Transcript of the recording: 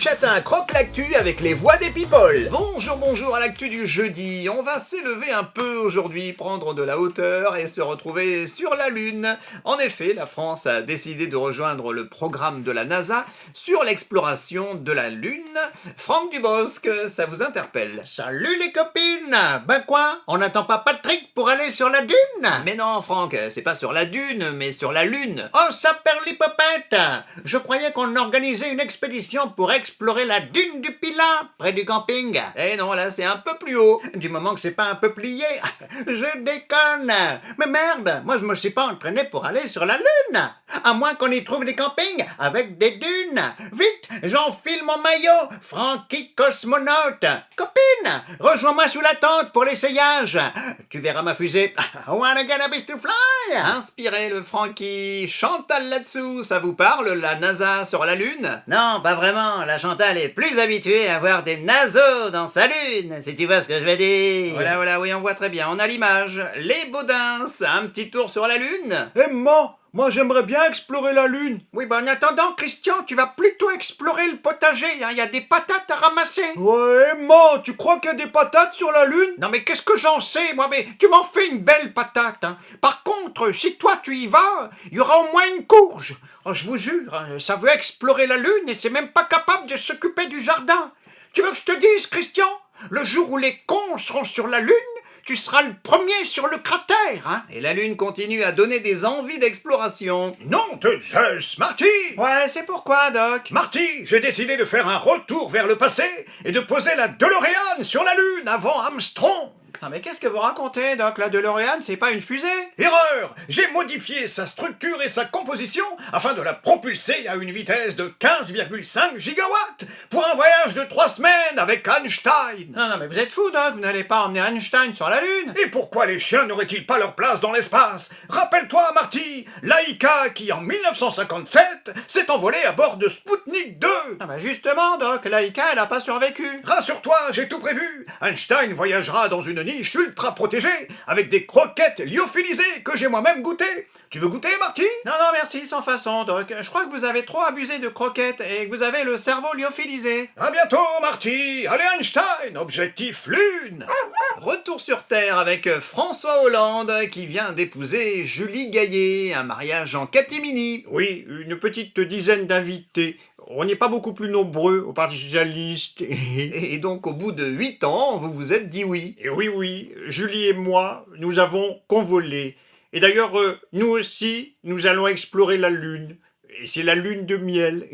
Chatin croque l'actu avec les voix des people. Bonjour à l'actu du jeudi. On va s'élever un peu aujourd'hui, prendre de la hauteur et se retrouver sur la Lune. En effet, la France a décidé de rejoindre le programme de la NASA sur l'exploration de la Lune. Franck Dubosc, ça vous interpelle? Salut les copines! Ben quoi? On n'attend pas Patrick pour aller sur la Dune? Mais non, Franck, c'est pas sur la Dune, mais sur la Lune. Oh, ça perd l'hypopète! Je croyais qu'on organisait une expédition pour explorer la Dune du Pilat, près du camping. Eh non, là, c'est un peu plus haut. Du moment que c'est pas un peu plié, je déconne! Mais merde, moi je me suis pas entraîné pour aller sur la Lune! À moins qu'on y trouve des campings avec des dunes! Vite, j'enfile mon maillot! Frankie cosmonaute! Copine, rejoins-moi sous la tente pour l'essayage! Tu verras ma fusée. Wanna get a beast to fly? Inspirez le Francky. Chantal là-dessous, ça vous parle, la NASA sur la Lune? Non, pas vraiment. La Chantal est plus habituée à voir des naseaux dans sa lune, si tu vois ce que je veux dire. Voilà, oui, on voit très bien. On a l'image. Les Baudins, un petit tour sur la Lune? Emma, moi j'aimerais bien explorer la Lune. Oui, ben en attendant, Christian, tu vas plutôt explorer le potager, hein. Il y a des patates à ramasser. Ouais, Emma, tu crois qu'il y a des patates sur la Lune? Non mais qu'est-ce que j'en sais, moi, mais tu m'en fais une belle patate, hein. Par contre, si toi tu y vas, il y aura au moins une courge. Oh, je vous jure, hein, ça veut explorer la Lune et c'est même pas capable de s'occuper du jardin. Tu veux que je te dise, Christian? Le jour où les cons seront sur la Lune, tu seras le premier sur le cratère, hein. Et la Lune continue à donner des envies d'exploration. Nom de Zeus, Marty! Ouais, c'est pourquoi, Doc? Marty, j'ai décidé de faire un retour vers le passé et de poser la DeLorean sur la Lune avant Armstrong. Non mais qu'est-ce que vous racontez, Doc? La DeLorean, c'est pas une fusée? Erreur! J'ai modifié sa structure et sa composition afin de la propulser à une vitesse de 15,5 gigawatts pour un voyage de 3 semaines avec Einstein. Non, mais vous êtes fou, Doc, vous n'allez pas emmener Einstein sur la Lune? Et pourquoi les chiens n'auraient-ils pas leur place dans l'espace? Rappelle-toi, Marty, Laika qui, en 1957, s'est envolée à bord de Sputnik 2. Ah bah justement, Doc, Laika, elle a pas survécu. Rassure-toi, j'ai tout prévu. Einstein voyagera dans une niche ultra protégée avec des croquettes lyophilisées que j'ai moi-même goûtées. Tu veux goûter, Marty? Non, merci, sans façon, Doc. Je crois que vous avez trop abusé de croquettes et que vous avez le cerveau lyophilisé. À bientôt, Marty. Allez, Einstein, objectif Lune. Retour sur Terre avec François Hollande qui vient d'épouser Julie Gaillet, un mariage en catimini. Oui, une petite dizaine d'invités. On n'est pas beaucoup plus nombreux au Parti Socialiste. Et donc, au bout de 8 ans, vous vous êtes dit oui. Et oui, Julie et moi, nous avons convolé. Et d'ailleurs, nous aussi, nous allons explorer la Lune. Et c'est la Lune de miel.